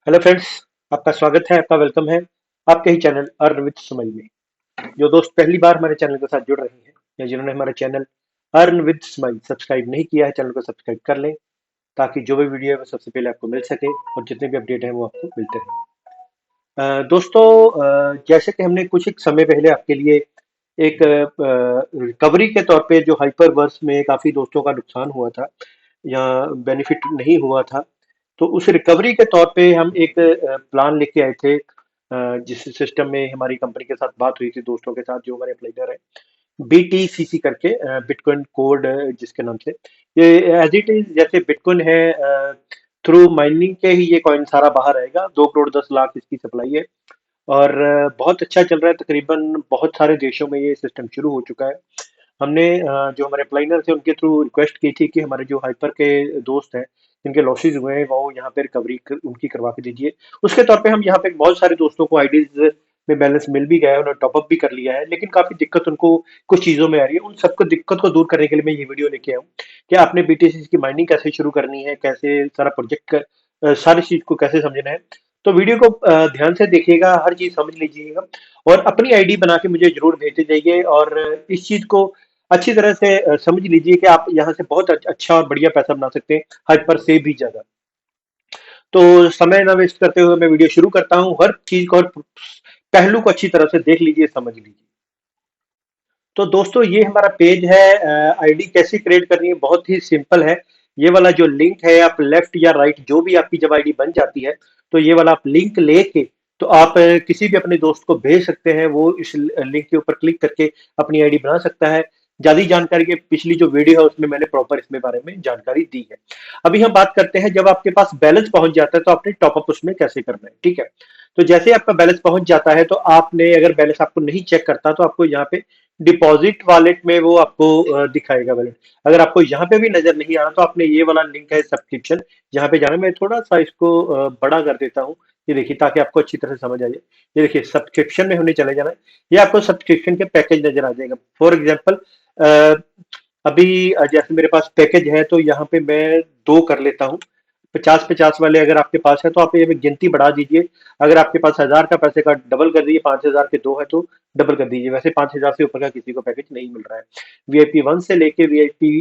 Hello friends. आपका स्वागत है, आपका वेलकम है आपके ही चैनल अर्न विद स्माइल में। जो दोस्त पहली बार हमारे चैनल के साथ जुड़ रहे हैं या जिन्होंने हमारा channel earn with smile subscribe नहीं किया है, चैनल को सब्सक्राइब कर लें ताकि जो भी वीडियो है वो सबसे पहले आपको मिल सके और जितने भी अपडेट हैं वो आपको मिलते रहें। दोस्तों, जैसे कि हमने कुछ एक समय पहले आपके लिए एक रिकवरी के तौर पे जो हाइपर वर्स में काफ़ी दोस्तों का नुकसान हुआ था या बेनिफिट नहीं हुआ था, तो उस रिकवरी के तौर पे हम एक प्लान लेके आए थे, जिस सिस्टम में हमारी कंपनी के साथ बात हुई थी दोस्तों के साथ जो हमारे अप्लाइडर है, बीटीसीसी करके, बिटकॉइन कोड जिसके नाम से ये एज इट इज जैसे बिटकॉइन है, थ्रू माइनिंग के ही ये कॉइन सारा बाहर आएगा। 2 करोड़ 10 लाख इसकी सप्लाई है और बहुत अच्छा चल रहा है। तकरीबन बहुत सारे देशों में ये सिस्टम शुरू हो चुका है। हमने जो हमारे अप्लाइनर थे उनके थ्रू रिक्वेस्ट की थी कि हमारे जो हाइपर के दोस्त हैं जिनके लॉसेज हुए हैं वो यहाँ पे रिकवरी उनकी करवा के दीजिए। उसके तौर पे हम यहाँ पे बहुत सारे दोस्तों को आईडीज में बैलेंस मिल भी गया है, उन्होंने टॉपअप भी कर लिया है, लेकिन काफी दिक्कत उनको कुछ चीजों में आ रही है। उन सबको दिक्कत को दूर करने के लिए मैं ये वीडियो लेके आया हूँ कि आपने बीटीसी की माइनिंग कैसे शुरू करनी है, कैसे सारा प्रोजेक्ट सारी चीज को कैसे समझना है। तो वीडियो को ध्यान से देखिएगा, हर चीज समझ लीजिएगा और अपनी आईडी बना के मुझे जरूर भेजते जाइए। और इस चीज को अच्छी तरह से समझ लीजिए कि आप यहाँ से बहुत अच्छा और बढ़िया पैसा बना सकते हैं, हाइपर से भी ज्यादा। तो समय ना वेस्ट करते हुए मैं वीडियो शुरू करता हूँ। हर चीज को, हर पहलू को अच्छी तरह से देख लीजिए, समझ लीजिए। तो दोस्तों, ये हमारा पेज है। आईडी कैसे क्रिएट करनी है, बहुत ही सिंपल है। ये वाला जो लिंक है, आप लेफ्ट या राइट जो भी आपकी जब आईडी बन जाती है तो ये वाला आप लिंक लेके तो आप किसी भी अपने दोस्त को भेज सकते हैं। वो इस लिंक के ऊपर क्लिक करके अपनी आईडी बना सकता है। ज्यादा जानकारी के पिछली जो वीडियो है उसमें मैंने प्रॉपर इसमें बारे में जानकारी दी है। अभी हम बात करते हैं जब आपके पास बैलेंस पहुंच जाता है तो आपने टॉपअप उसमें कैसे करना है, ठीक है। तो जैसे आपका बैलेंस पहुंच जाता है तो आपने, अगर बैलेंस आपको नहीं चेक करता तो आपको यहाँ पे डिपॉजिट वॉलेट में वो आपको दिखाएगा बैलेंस। अगर आपको यहाँ पे भी नजर नहीं आ रहा तो आपने ये वाला लिंक है सब्सक्रिप्शन, यहाँ पे जाना। मैं थोड़ा सा इसको बड़ा कर देता हूँ, ये देखिए, ताकि आपको अच्छी तरह से समझ आ जाए। ये देखिए, सब्सक्रिप्शन में हमने चले जाना है। ये आपको सब्सक्रिप्शन के पैकेज नजर आ जाएगा। फॉर एग्जाम्पल, अभी जैसे मेरे पास पैकेज है तो यहाँ पे मैं 2 कर लेता हूँ। 50-50 वाले अगर आपके पास है तो आप ये गिनती बढ़ा दीजिए। अगर आपके पास 1000 का पैसे का डबल कर दीजिए, 5000 के 2 है तो डबल कर दीजिए। वैसे 5000 से ऊपर का किसी को पैकेज नहीं मिल रहा है। VIP 1 से लेके VIP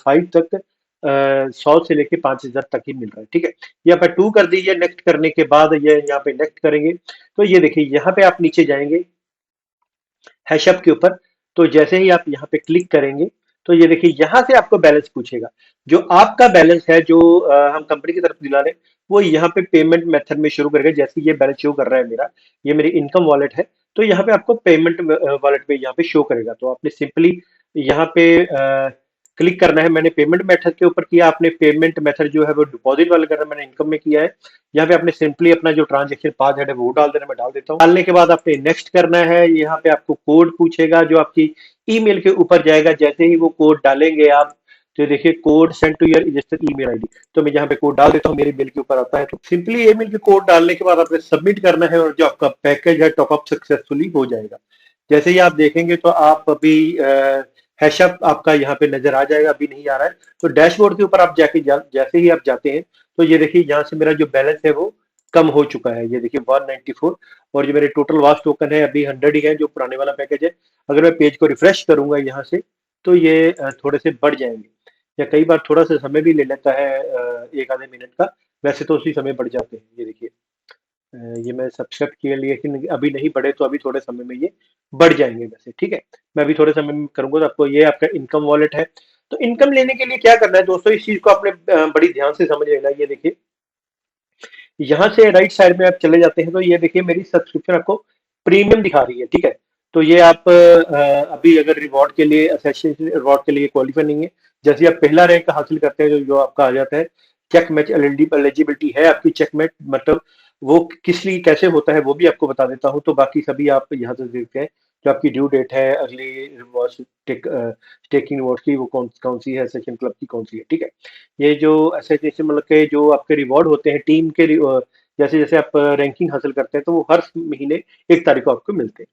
5 तक 100 से लेके 5000 तक ही मिल रहा है, ठीक है। ये आप 2 कर दीजिए। नेक्स्ट करने के बाद ये यहाँ पे नेक्स्ट करेंगे तो ये देखिए, यहाँ पे आप नीचे जाएंगे हैशअप के ऊपर। तो जैसे ही आप यहाँ पे क्लिक करेंगे तो ये देखिए, यहाँ से आपको बैलेंस पूछेगा। जो आपका बैलेंस है जो हम कंपनी की तरफ दिला रहे हैं वो यहाँ पे पेमेंट मेथड में शुरू करेंगे। जैसे ये बैलेंस शो कर रहा है मेरा, ये मेरी इनकम वॉलेट है, तो यहाँ पे आपको पेमेंट वॉलेट पे यहाँ पे शो करेगा। तो आपने सिंपली यहाँ पे क्लिक करना है। मैंने पेमेंट मेथड के ऊपर किया, आपने पेमेंट मेथड जो है वो डिपॉजिट वाला करना है, मैंने इनकम में किया है। यहाँ पे आपने सिंपली अपना जो ट्रांजेक्शन पाथ है वो डाल देना, मैं डाल देता हूँ। डालने के बाद आपने नेक्स्ट करना है। यहाँ पे आपको कोड पूछेगा जो आपकी ईमेल के ऊपर जाएगा। जैसे ही वो कोड डालेंगे आप, तो देखिए, code send to your registered email ID. तो मैं यहाँ पे कोड डाल देता हूँ, मेरे मेल के ऊपर आता है। तो सिंपली ईमेल के कोड डालने के बाद आपने सबमिट करना है और जो आपका पैकेज है टॉपअप सक्सेसफुली हो जाएगा। जैसे ही आप देखेंगे तो आप अभी हैशअप आपका यहाँ पे नजर आ जाएगा। अभी नहीं आ रहा है तो डैशबोर्ड के ऊपर आप जैसे ही आप जाते हैं तो ये देखिए, यहाँ से मेरा जो बैलेंस है वो कम हो चुका है। ये देखिए 194। और जो मेरे टोटल वास्ट टोकन है अभी 100 ही है, जो पुराने वाला पैकेज है। अगर मैं पेज को रिफ्रेश करूंगा यहाँ से तो ये थोड़े से बढ़ जाएंगे, या कई बार थोड़ा सा समय भी ले लेता है, एक आधे मिनट का। वैसे तो उसी समय बढ़ जाते हैं। ये देखिए, ये मैं सब्सक्राइब किए लिए, लेकिन अभी नहीं बढ़े तो अभी थोड़े समय में ये बढ़ जाएंगे वैसे, ठीक है। मैं अभी थोड़े समय में करूंगा। तो आपको ये आपका इनकम वॉलेट है। तो इनकम लेने के लिए क्या करना है दोस्तों, इस चीज को आपने बड़ी ध्यान से समझ लेना। ये देखिए, यहाँ से राइट साइड में आप चले जाते हैं तो ये देखिए, मेरी सब्सक्रिप्शन आपको प्रीमियम दिखा रही है, ठीक है। तो ये आप अभी अगर रिवॉर्ड के लिए, एसेसिन रिवॉर्ड के लिए क्वालिफाई नहीं है। जैसे आप पहला रैंक हासिल करते हैं जो आपका आ जाता है, चेक मैच एलिजिबिलिटी है आपकी। चेक मैच मतलब वो किस लिए कैसे होता है वो भी आपको बता देता हूँ। तो बाकी सभी आप यहाँ से देखते हैं। जो आपकी ड्यू डेट है अगली रिवॉर्ड स्टेकिंग रिवॉर्ड की, वो कौन कौन सी है, सेशन क्लब की कौन सी है, ठीक है। ये जो एसोसिएशन मतलब के जो आपके रिवॉर्ड होते हैं टीम के, जैसे जैसे आप रैंकिंग हासिल करते हैं तो वो हर महीने 1 तारीख को आपको मिलते हैं,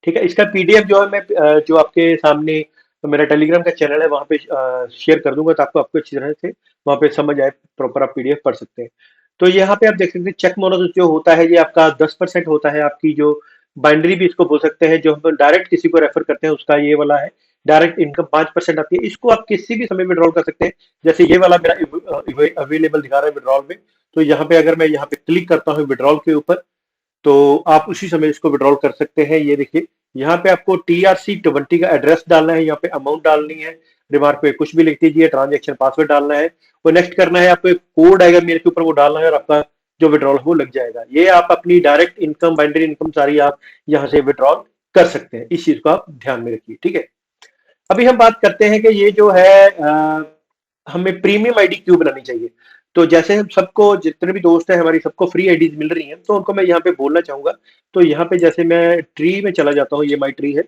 ठीक है। इसका पीडीएफ जो है मैं जो आपके सामने मेरा टेलीग्राम का चैनल है वहाँ पे शेयर कर दूंगा, ताकि आपको अच्छी तरह से वहाँ पे समझ आए, प्रॉपर आप पीडीएफ पढ़ सकते हैं। तो यहाँ पे आप देख सकते हैं चेक बोनस जो होता है ये आपका 10% होता है। आपकी जो बाइंड्री भी इसको बोल सकते हैं, जो हम डायरेक्ट किसी को रेफर करते हैं उसका ये वाला है। डायरेक्ट इनकम 5% आती है। इसको आप किसी भी समय विड्रॉल कर सकते हैं। जैसे ये वाला मेरा अवेलेबल दिखा रहा है विड्रॉल में, तो यहाँ पे अगर मैं यहाँ पे क्लिक करता हूँ विड्रॉल के ऊपर, तो आप उसी समय इसको विड्रॉल कर सकते हैं। ये देखिए यहाँ पे आपको TRC20 का एड्रेस डालना है, यहाँ पे अमाउंट डालनी है, रिमार्क पे कुछ भी लिख दीजिए, ट्रांजेक्शन पासवर्ड डालना है, वो नेक्स्ट करना है, आपको एक कोड आएगा मेरे के ऊपर वो डालना है और आपका जो विड्रॉल है वो लग जाएगा। ये आप अपनी डायरेक्ट इनकम, बाइंडरी इनकम सारी आप यहाँ से विड्रॉल कर सकते हैं। इस चीज को आप ध्यान में रखिए, ठीक है। अभी हम बात करते हैं कि ये जो है हमें प्रीमियम आईडी क्यों बनानी चाहिए। तो जैसे हम सबको, जितने भी दोस्त हैं हमारी, सबको फ्री आईडीज मिल रही हैं, तो उनको मैं यहाँ पे बोलना चाहूंगा। तो यहाँ पे जैसे मैं ट्री में चला जाता हूँ, ये माई ट्री है,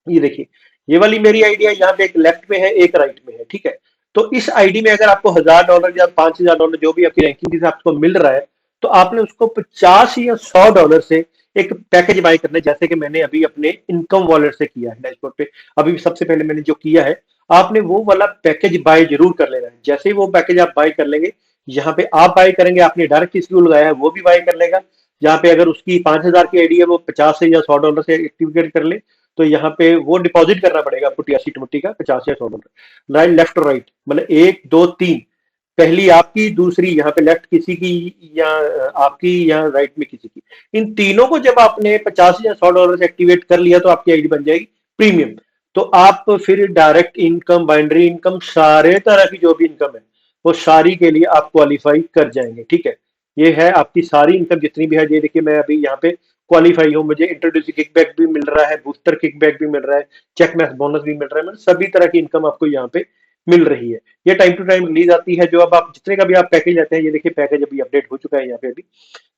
ये देखिए ये वाली मेरी आईडी है, यहाँ पे एक लेफ्ट में है एक राइट में है, ठीक है। तो इस आईडी में अगर आपको $1000 या $5000 जो भी आपकी रैंकिंग के हिसाब से आपको मिल रहा है, तो आपने उसको 50 या $100 से एक पैकेज बाय करना है। जैसे कि मैंने अभी अपने इनकम वॉलेट से किया है डैशबोर्ड पे, अभी सबसे पहले मैंने जो किया है, आपने वो वाला पैकेज बाय जरूर कर लेना है। जैसे ही वो पैकेज आप बाय कर लेंगे, यहाँ पे आप बाय करेंगे, आपने डायरेक्ट किसी को लगाया है वो भी बाय कर लेगा। यहाँ पे अगर उसकी 5000 की आईडी है, वो 50 से या $100 से एक्टिवेट कर ले, तो यहाँ पे वो डिपॉजिट करना पड़ेगा आपको TRC20 का 50 या $100। लाइन लेफ्ट और राइट, मतलब 1 2 3, पहली आपकी, दूसरी यहाँ पे लेफ्ट किसी की, या आपकी, या राइट में किसी की। इन तीनों को जब आपने 50 या $100 से एक्टिवेट कर लिया, तो आपकी आईडी बन जाएगी प्रीमियम। तो आप फिर डायरेक्ट इनकम, बाइंड्री इनकम, सारे तरह की जो भी इनकम है, वो सारी के लिए आप क्वालिफाई कर जाएंगे, ठीक है। ये है आपकी सारी इनकम जितनी भी है। ये देखिए मैं अभी यहाँ पे क्वालिफाई हूँ, मुझे इंट्रोड्यूस किकबैक भी मिल रहा है, बूस्टर किकबैक भी मिल रहा है, चेक मैक्स बोनस भी मिल रहा है, मतलब सभी तरह की इनकम आपको यहाँ पे मिल रही है। ये टाइम टू टाइम रिलीज आती है। जो अब आप जितने का भी आप पैकेज लेते हैं, ये देखिए पैकेज अभी अपडेट हो चुका है यहाँ पे अभी।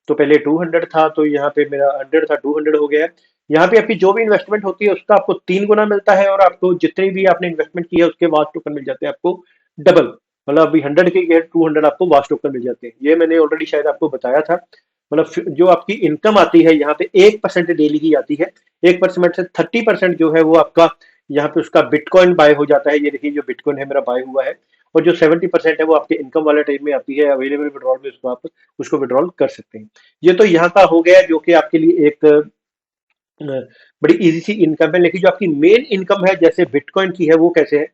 तो पहले 200 था, तो यहाँ पे मेरा 100 था, 200 हो गया है। यहाँ पे आपकी जो भी इन्वेस्टमेंट होती है उसका आपको 3 गुना मिलता है, और आपको जितनी भी आपने इन्वेस्टमेंट की है उसके वास्ट टोकन मिल जाते हैं आपको डबल। मतलब अभी 100 के 200 आपको वास्ट टोकन मिल जाते हैं। ये मैंने ऑलरेडी शायद आपको बताया था। मतलब जो आपकी इनकम आती है यहाँ पे 1% डेली की आती है। 1% से 30% जो है वो आपका यहाँ पे उसका बिटकॉइन बाय हो जाता है। ये देखिए जो बिटकॉइन है मेरा बाय हुआ है, और जो 70% है वो आपके इनकम वाले टाइम में आती है अवेलेबल विड्रॉल में, उसको आप उसको विड्रॉल कर सकते हैं। ये तो यहाँ का हो गया जो कि आपके लिए एक बड़ी इजी सी इनकम है। लेकिन जो आपकी मेन इनकम है जैसे बिटकॉइन की है, वो कैसे है,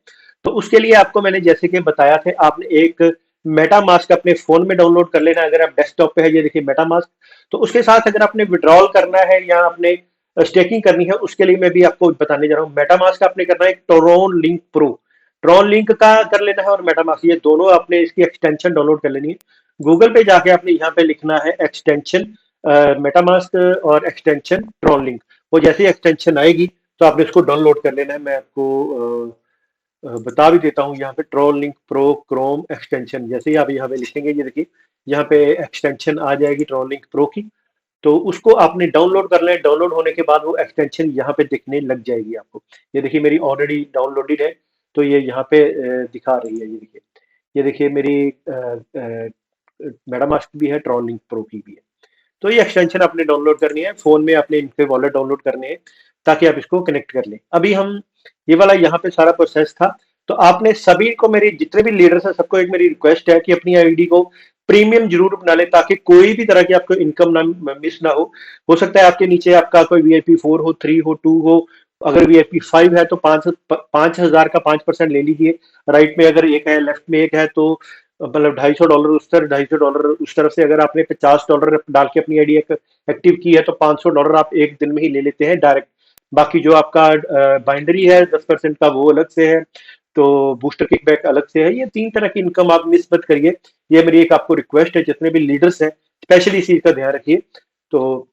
तो उसके लिए आपको मैंने जैसे कि बताया था, आपने एक मेटा मास्क अपने फोन में डाउनलोड कर लेना है। अगर आप डेस्कटॉप पे है, ये देखिए मेटा मास्क। तो उसके साथ अगर आपने विड्रॉल करना है या आपने स्टेकिंग करनी है, उसके लिए मैं भी आपको बताने जा रहा हूँ। मेटा मास्क आपने करना है एक TronLink Pro, TronLink का कर लेना है, और मेटा मास्क, ये दोनों आपने इसकी एक्सटेंशन डाउनलोड कर लेनी है। गूगल पे जाके आपने यहाँ पे लिखना है एक्सटेंशन मेटा मास्क और एक्सटेंशन ट्रोन लिंक। वो जैसी एक्सटेंशन आएगी तो आपने उसको डाउनलोड कर लेना है। मैं आपको बता भी देता हूँ, यहाँ पे troll link pro Chrome extension, जैसे ही आप यहाँ पे लिखेंगे, ये देखिए यहाँ पे एक्सटेंशन आ जाएगी ट्रोल लिंक प्रो की। तो उसको आपने डाउनलोड कर लें। डाउनलोड होने के बाद वो एक्सटेंशन यहाँ पे दिखने लग जाएगी आपको। ये देखिए मेरी ऑलरेडी डाउनलोडेड है, तो ये यहाँ पे दिखा रही है। ये देखिए मेरी मेटामास्क भी है, ट्रोल लिंक प्रो की भी है। तो ये एक्सटेंशन आपने डाउनलोड करनी है, फोन में आपने इनके वॉलेट डाउनलोड करने हैं, ताकि आप इसको कनेक्ट कर लें। अभी हम ये वाला यहाँ पे सारा प्रोसेस था। तो आपने सभी को, मेरे जितने भी लीडर्स हैं, सबको एक मेरी रिक्वेस्ट है कि अपनी आईडी को प्रीमियम जरूर बना ले, ताकि कोई भी तरह की आपको इनकम ना मिस ना हो सकता है आपके नीचे आपका कोई VIP 4 हो, 3 हो, 2 हो। अगर VIP 5 है तो 5,000 का 5% ले लीजिए। राइट में अगर एक है, लेफ्ट में एक है, तो मतलब $250 उस तरफ, $250 उस तरफ से। अगर आपने $50 डाल के अपनी आईडी एक्टिव की है, तो $500 आप एक दिन में ही ले लेते हैं डायरेक्ट। बाकी जो आपका बाइंडरी है 10% का, वो अलग से है। तो बूस्टर किकबैक अलग से है। ये 3 तरह की इनकम आप मिस मत करिए। ये मेरी एक आपको रिक्वेस्ट है, जितने भी लीडर्स हैं स्पेशली इस चीज का ध्यान रखिए। तो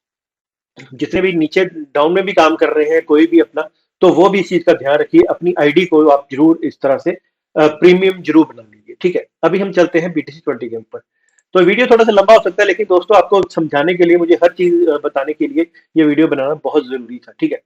जितने भी नीचे डाउन में भी काम कर रहे हैं कोई भी अपना, तो वो भी इस चीज का ध्यान रखिए। अपनी आईडी को आप जरूर इस तरह से प्रीमियम जरूर बना लीजिए, ठीक है। अभी हम चलते हैं BTC20 के ऊपर। तो वीडियो थोड़ा सा लंबा हो सकता है, लेकिन दोस्तों आपको समझाने के लिए, मुझे हर चीज बताने के लिए ये वीडियो बनाना बहुत जरूरी था, ठीक है।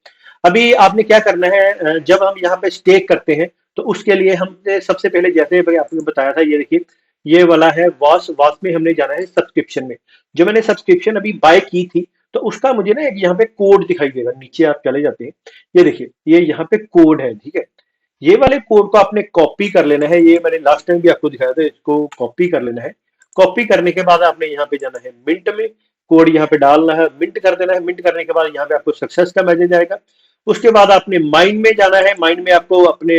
अभी आपने क्या करना है, जब हम यहाँ पे स्टेक करते हैं, तो उसके लिए हमने सबसे पहले, जैसे भाई आपने बताया था, ये देखिए ये वाला है वॉस। वॉस में हमने जाना है सब्सक्रिप्शन में। जो मैंने सब्सक्रिप्शन अभी बाय की थी, तो उसका मुझे ना एक यहाँ पे कोड दिखाई देगा। नीचे आप चले जाते हैं, ये देखिए ये यहाँ पे कोड है, ठीक है। ये वाले कोड को आपने कॉपी कर लेना है। ये मैंने लास्ट टाइम भी आपको दिखाया था, इसको कॉपी कर लेना है। कॉपी करने के बाद आपने यहाँ पे जाना है मिंट में, कोड यहाँ पे डालना है, मिंट कर देना है। मिंट करने के बाद यहाँ पे आपको सक्सेस का मैसेज आएगा। उसके बाद आपने माइन में जाना है। माइन में आपको अपने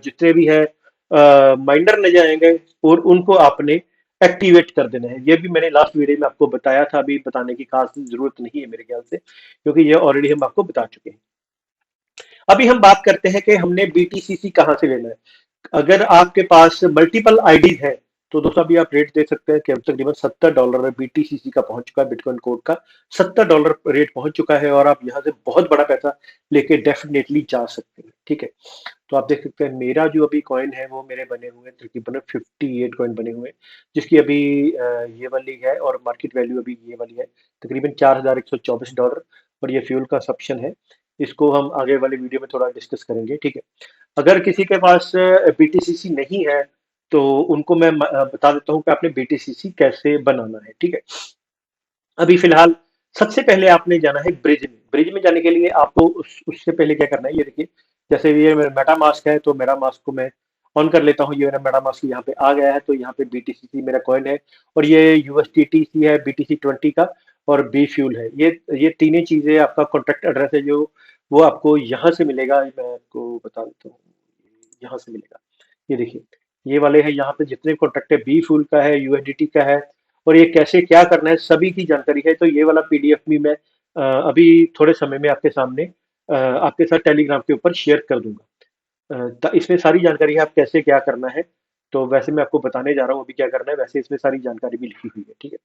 जितने भी है माइंडर ले जाएंगे और उनको आपने एक्टिवेट कर देना है। ये भी मैंने लास्ट वीडियो में आपको बताया था, अभी बताने की खास जरूरत नहीं है मेरे ख्याल से, क्योंकि ये ऑलरेडी हम आपको बता चुके हैं। अभी हम बात करते हैं कि हमने बीटीसीसी कहाँ से लेना है। अगर आपके पास मल्टीपल आईडीज है तो दोस्तों अभी आप रेट देख सकते हैं कि अब तकरीबन $70 में बीटीसीसी का पहुंच चुका है, बिटकॉइन कोड का $70 रेट पहुंच चुका है, और आप यहां से बहुत बड़ा पैसा लेके डेफिनेटली जा सकते हैं। ठीक है, तो आप देख सकते हैं मेरा जो अभी कॉइन है वो मेरे बने हुए हैं तकरीबन 58 कॉइन बने हुए हैं, जिसकी अभी ये वाली है और मार्केट वैल्यू अभी ये वाली है तकरीबन $4124, और ये फ्यूल कंजप्शन है। इसको हम आगे वाले वीडियो में थोड़ा डिस्कस करेंगे। ठीक है, अगर किसी के पास बीटीसीसी नहीं है तो उनको मैं बता देता हूँ कि आपने बीटीसीसी कैसे बनाना है। ठीक है, अभी फिलहाल सबसे पहले आपने जाना है ब्रिज में। ब्रिज में जाने के लिए आपको उससे पहले क्या करना है, ये देखिए, जैसे ये मेरा मेटा मास्क है तो मेटा मास्क को मैं ऑन कर लेता हूँ। ये मेरा मेटा मास्क यहाँ पे आ गया है, तो यहाँ पे बीटीसीसी मेरा कॉइन है, और ये यूएसटीटीसी है BTC20 का, और बी फ्यूल है। ये तीनों चीजें आपका कॉन्टैक्ट एड्रेस है जो वो आपको यहाँ से मिलेगा। मैं आपको बता देता हूँ, यहाँ से मिलेगा। ये देखिए, ये वाले हैं यहाँ पे जितने कॉन्टैक्ट है, बी फ्यूल का है, यूएसडीटी का है, और ये कैसे क्या करना है सभी की जानकारी है। तो ये वाला पीडीएफ भी मैं अभी थोड़े समय में आपके सामने आपके साथ टेलीग्राम के ऊपर शेयर कर दूंगा। इसमें सारी जानकारी है आप कैसे क्या करना है। तो वैसे मैं आपको बताने जा रहा हूँ अभी क्या करना है, वैसे इसमें सारी जानकारी भी लिखी हुई है। ठीक है,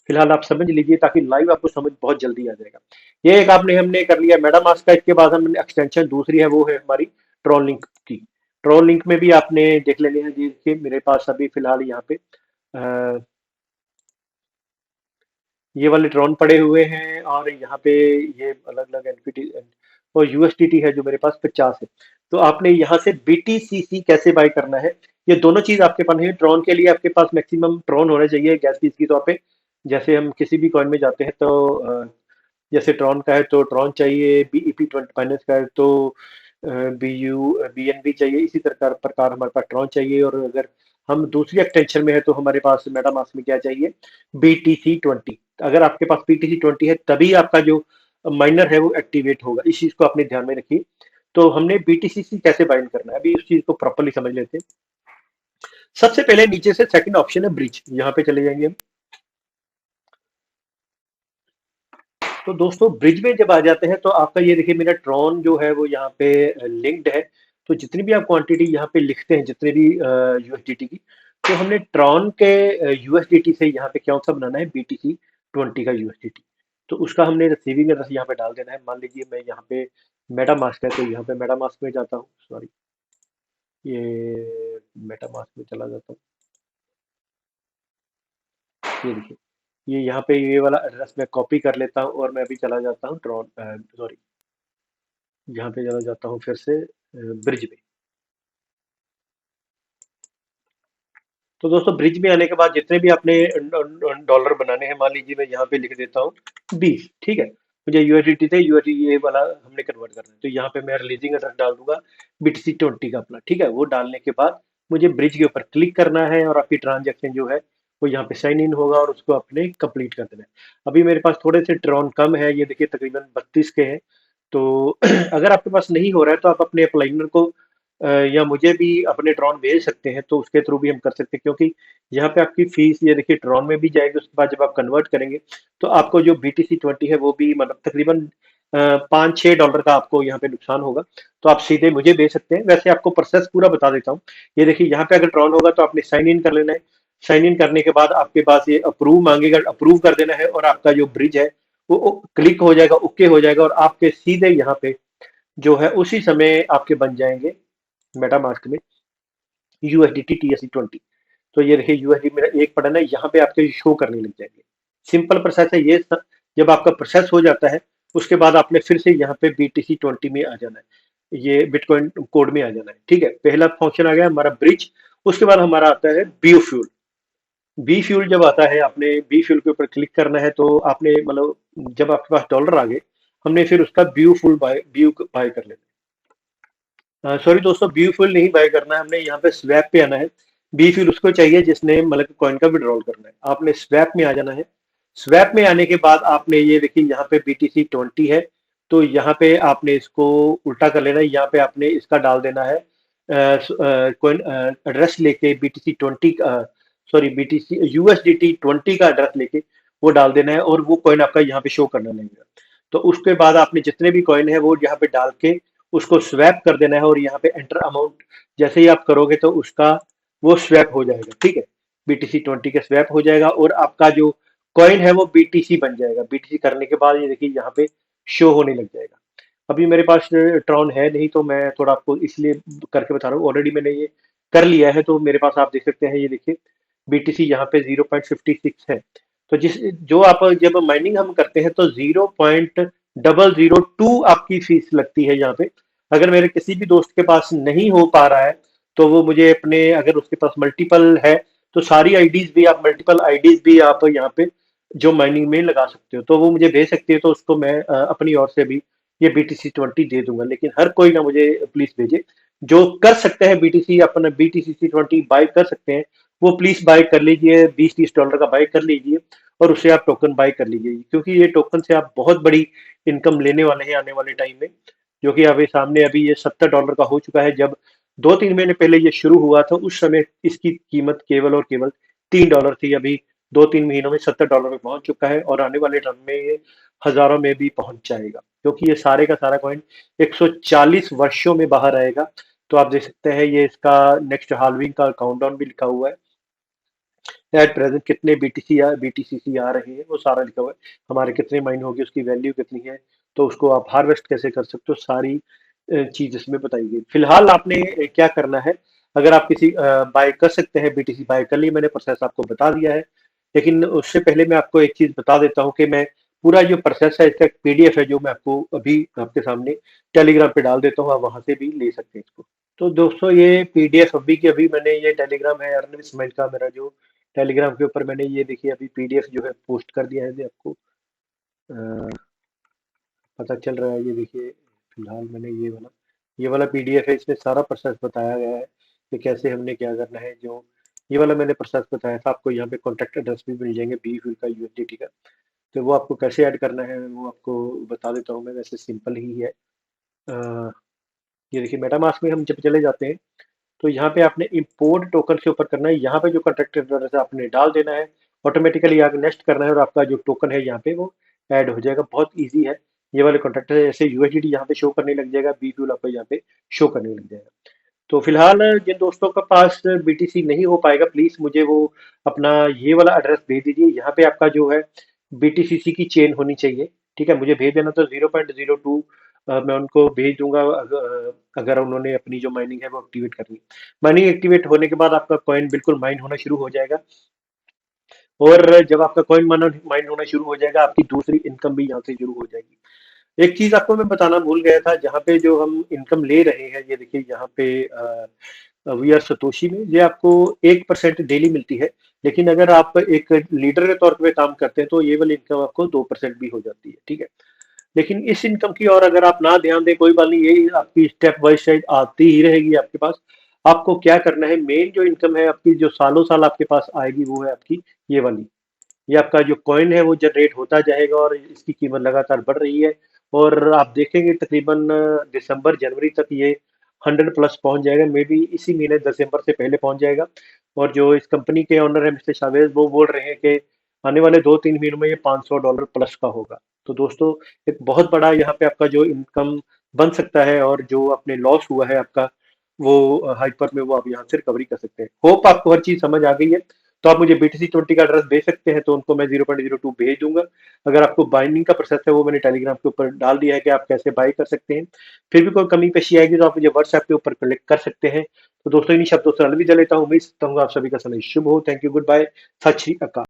फिलहाल आप समझ लीजिए ताकि लाइव आपको समझ बहुत जल्दी आ जाएगा। ये एक आपने हमने कर लिया मेटामास्क का। इसके बाद हमने एक्सटेंशन दूसरी है, वो है हमारी ट्रोन लिंक की। ट्रोन लिंक में भी आपने देख लेने हैं जी कि मेरे पास अभी फिलहाल यहाँ पे ये वाले ड्रोन पड़े हुए हैं, और यहाँ पे ये अलग अलग एनपीटी और यूएसटीटी है जो मेरे पास 50 है। तो आपने यहाँ से बीटीसीसी कैसे बाय करना है, ये दोनों चीज आपके पास है। ट्रॉन के लिए आपके पास मैक्सिमम ट्रॉन होना चाहिए गैस फीस के तौर पे। जैसे हम किसी भी कॉइन में जाते हैं तो जैसे ट्रॉन का है तो ट्रॉन चाहिए, BEP20 फाइनेंस का है तो BNB चाहिए, इसी प्रकार प्रकार हमारे पास ट्रॉन चाहिए। और अगर हम दूसरी एक्सटेंशन में है तो हमारे पास मेटामास्क में क्या चाहिए, BTC20। अगर आपके पास BTC20 है तभी आपका जो माइनर है वो एक्टिवेट होगा, इस चीज को अपने ध्यान में रखिए। तो हमने BTCC कैसे बाइंड करना है अभी उस चीज को प्रॉपर्ली समझ लेते हैं। सबसे पहले नीचे से सेकंड ऑप्शन है ब्रिज, यहाँ पे चले जाएंगे हम। तो दोस्तों ब्रिज में जब आ जाते हैं तो आपका ये देखिए मेरा ट्रॉन जो है वो यहाँ पे लिंक्ड है। तो जितनी भी आप क्वांटिटी यहाँ पे लिखते हैं, जितने भी यूएसडीटी की, तो हमने ट्रॉन के यूएसडीटी से यहाँ पे कौन सा बनाना है, BTC20 का यूएसडीटी। तो उसका हमने रिसीविंग एड्रेस यहाँ पे डाल देना है। मान लीजिए मैं यहाँ पे मेटामास्क है तो यहाँ पे मेटामास्क में जाता हूँ, सॉरी ये मेटामास्क में चला जाता हूँ। ये देखिए, ये यहाँ पे ये वाला एड्रेस मैं कॉपी कर लेता हूँ और मैं अभी चला जाता हूँ ट्रॉन, सॉरी यहाँ पे चला जाता हूँ फिर से ब्रिज में। तो दोस्तों ब्रिज में आने के बाद जितने भी आपने डॉलर बनाने हैं, मान लीजिए मैं यहाँ पे लिख देता हूँ 20। ठीक है, मुझे यूएसडीटी थे, यूएसडी ये वाला हमने कन्वर्ट करना है, तो यहाँ पे मैं रिलीजिंग एड्रेस डाल दूंगा BTC20 का अपना। ठीक है, वो डालने के बाद मुझे ब्रिज के ऊपर क्लिक करना है और आपकी ट्रांजेक्शन जो है वो यहाँ पे साइन इन होगा और उसको अपने कंप्लीट कर देना है। अभी मेरे पास थोड़े से ट्रॉन कम है, ये देखिए तकरीबन 32 के हैं। तो अगर आपके पास नहीं हो रहा है तो आप अपने अप्लाइनर को या मुझे भी अपने ट्रॉन भेज सकते हैं, तो उसके थ्रू भी हम कर सकते हैं, क्योंकि यहाँ पे आपकी फीस ये देखिए ट्रॉन में भी जाएगी। उसके बाद जब आप कन्वर्ट करेंगे तो आपको जो BTC20 है वो भी मतलब तकरीबन $5-6 का आपको यहाँ पे नुकसान होगा। तो आप सीधे मुझे भेज सकते हैं। वैसे आपको प्रोसेस पूरा बता देता हूँ। ये देखिए यहाँ पे अगर ट्रॉन होगा तो आपने साइन इन कर लेना है। साइन इन करने के बाद आपके पास ये अप्रूव मांगेगा, अप्रूव कर देना है, और आपका जो ब्रिज है वो क्लिक हो जाएगा, ओके हो जाएगा, और आपके सीधे यहाँ पे जो है उसी समय आपके बन जाएंगे मेटामास्क में USDT TSC20। तो ये देखिए USD मेरा एक पड़ा है, यहाँ पे आपके शो करने लग जाएंगे। सिंपल प्रोसेस है ये सब। जब आपका प्रोसेस हो जाता है उसके बाद आपने फिर से यहाँ पे BTC20 में आ जाना है, ये बिटकॉइन कोड में आ जाना है। ठीक है, पहला फंक्शन आ गया हमारा ब्रिज। उसके बाद हमारा आता है बी फ्यूल। बी फ्यूल जब आता है, आपने बी फ्यूल के ऊपर क्लिक करना है, तो आपने मतलब जब आपके पास डॉलर आ गए, हमने फिर उसका ब्यू बाय कर लेना है। सॉरी दोस्तों, ब्यूफुल नहीं बाय करना है, हमने यहाँ पे स्वैप पे आना है। बी फ्यूल उसको चाहिए जिसने मतलब कॉइन का विड्रॉल करना है। आपने स्वैप में आ जाना है। स्वैप में आने के बाद आपने ये देखिए यहाँ पे BTC20 है, तो यहाँ पे आपने इसको उल्टा कर लेना है। यहाँ पे आपने इसका डाल देना है कॉइन एड्रेस लेके BTC20 सॉरी BTC USDT20 का एड्रेस लेके वो डाल देना है, और वो कॉइन आपका यहाँ पे शो करना लगेगा। तो उसके बाद आपने जितने भी कॉइन है वो यहाँ पे डाल के उसको स्वैप कर देना है, और यहाँ पे एंटर अमाउंट जैसे ही आप करोगे तो उसका वो स्वैप हो जाएगा, ठीक है। BTC20 का स्वैप हो जाएगा और आपका जो कॉइन है वो BTC बन जाएगा। BTC करने के बाद ये देखिए यहाँ पे शो होने लग जाएगा। अभी मेरे पास ट्रॉन है नहीं, तो मैं थोड़ा आपको इसलिए करके बता रहा हूँ। ऑलरेडी मैंने ये कर लिया है, तो मेरे पास आप देख सकते हैं, ये देखिए BTC यहाँ पे 0.56 है। तो जिस जो आप जब माइनिंग हम करते हैं तो 0.002 आपकी फीस लगती है यहाँ पे। अगर मेरे किसी भी दोस्त के पास नहीं हो पा रहा है तो वो मुझे अपने, अगर उसके पास मल्टीपल है तो सारी आईडीज भी आप, मल्टीपल आईडीज भी आप यहाँ पे जो माइनिंग में लगा सकते हो, तो वो मुझे भेज सकते हो, तो उसको मैं अपनी ओर से भी ये BTC20 दे दूंगा। लेकिन हर कोई ना मुझे प्लीज भेजे। जो कर सकते हैं BTC अपना BTC20 बाय कर सकते हैं, वो प्लीज बाय कर लीजिए। $20-30 का बाय कर लीजिए और उससे आप टोकन बाय कर लीजिए, क्योंकि ये टोकन से आप बहुत बड़ी इनकम लेने वाले हैं आने वाले टाइम में। जो कि अभी सामने अभी ये $70 का हो चुका है। जब 2-3 महीने पहले ये शुरू हुआ था उस समय इसकी कीमत केवल और केवल $3 थी। अभी 2-3 महीनों में $70 में पहुंच चुका है, और आने वाले टाइम में ये हजारों में भी पहुंच जाएगा, क्योंकि ये सारे का सारा कॉइन 140 वर्षों में बाहर आएगा। तो आप देख सकते हैं ये इसका नेक्स्ट हाल्विंग का काउंटडाउन भी लिखा हुआ है। एट प्रेजेंट कितने BTCC आ रहे हैं वो सारा लिखा हुआ है। हमारे कितने माइन होगी, उसकी वैल्यू कितनी है, तो उसको आप हार्वेस्ट कैसे कर सकते हो, सारी चीज इसमें बताई गई। फिलहाल आपने क्या करना है, अगर आप किसी बाय कर सकते हैं, BTC बाय कर लिए, मैंने प्रोसेस आपको बता दिया है। लेकिन उससे पहले मैं आपको एक चीज बता देता हूँ कि मैं पूरा जो प्रोसेस है इसका एक PDF है जो मैं आपको अभी आपके सामने टेलीग्राम पे डाल देता हूँ, आप वहां से भी ले सकते हैं इसको। तो दोस्तों ये PDF अभी की अभी मैंने, ये टेलीग्राम है अर्नव इस्माइल का मेरा, जो टेलीग्राम के ऊपर मैंने ये देखिए अभी PDF जो है पोस्ट कर दिया है। ये आपको पता चल रहा है, ये देखिए फिलहाल मैंने ये वाला PDF है, इसमें सारा प्रोसेस बताया गया है कि कैसे हमने क्या करना है। जो ये वाला मैंने प्रोसेस बताया था आपको, यहाँ पे कॉन्टैक्ट एड्रेस भी मिल जाएंगे बी फ्यूल का USDT का। तो वो आपको कैसे ऐड करना है वो आपको बता देता हूँ मैं, वैसे सिंपल ही है। अ, ये देखिए मेटामास्क में हम जब चले जाते हैं तो यहाँ पे आपने इंपोर्ट टोकन के ऊपर करना है। यहाँ पे जो कॉन्ट्रैक्ट एड्रेस है आपने डाल देना है, ऑटोमेटिकली आगे नेक्स्ट करना है, और आपका जो टोकन है यहाँ पे वो ऐड हो जाएगा। बहुत इजी है। ये वाले कॉन्ट्रैक्ट ऐसे USDT यहाँ पे शो करने लग जाएगा, बी फ्यूल आपको यहाँ पे शो करने लग जाएगा। तो फिलहाल जिन दोस्तों के पास BTC नहीं हो पाएगा, प्लीज मुझे वो अपना ये वाला एड्रेस भेज दीजिए। यहाँ पे आपका जो है BTCC की चेन होनी चाहिए, ठीक है। मुझे भेज देना तो 0.02 मैं उनको भेज दूंगा, अगर उन्होंने अपनी जो माइनिंग है वो एक्टिवेट करनी। माइनिंग एक्टिवेट होने के बाद आपका कॉइन बिल्कुल माइन होना शुरू हो जाएगा, और जब आपका कॉइन माइन होना शुरू हो जाएगा, आपकी दूसरी इनकम भी यहाँ से शुरू हो जाएगी। एक चीज आपको मैं बताना भूल गया था, जहाँ पे जो हम इनकम ले रहे हैं, ये देखिए यहाँ पे वी आर सतोशी में ये आपको 1% डेली मिलती है। लेकिन अगर आप एक लीडर के तौर पे काम करते हैं तो ये वाली इनकम आपको 2% भी हो जाती है, ठीक है। लेकिन इस इनकम की और अगर आप ना ध्यान दें, कोई बात नहीं, यही आपकी स्टेप बाय स्टेप आती ही रहेगी आपके पास। आपको क्या करना है, मेन जो इनकम है आपकी, जो सालों साल आपके पास आएगी, वो है आपकी ये वाली। ये आपका जो कॉइन है वो जनरेट होता जाएगा, और इसकी कीमत लगातार बढ़ रही है। और आप देखेंगे तकरीबन दिसंबर जनवरी तक ये 100 प्लस पहुंच जाएगा, मे बी इसी महीने दिसंबर से पहले पहुंच जाएगा। और जो इस कंपनी के ओनर है मिस्टर शावेज, वो बोल रहे हैं कि आने वाले 2-3 महीनों में ये $500 प्लस का होगा। तो दोस्तों एक बहुत बड़ा यहाँ पे आपका जो इनकम बन सकता है, और जो अपने लॉस हुआ है आपका वो हाइपर में, वो आप यहाँ से रिकवरी कर सकते हैं। होप आपको हर चीज समझ आ गई है। तो आप मुझे BTC20 का एड्रेस भेज सकते हैं, तो उनको मैं 0.02 भेज दूंगा। अगर आपको बाइंडिंग का प्रोसेस है वो मैंने टेलीग्राम के ऊपर डाल दिया है कि आप कैसे बाई कर सकते हैं। फिर भी कोई कमी पेशी आएगी तो आप मुझे व्हाट्सएप के ऊपर कलेक्ट कर सकते हैं। तो दोस्तों इन्हीं शब्दों से अलविदा लेता हूँ। उम्मीद करता हूँ आप सभी का समय शुभ हो। थैंक यू, गुड बाय, सत श्री अकाल।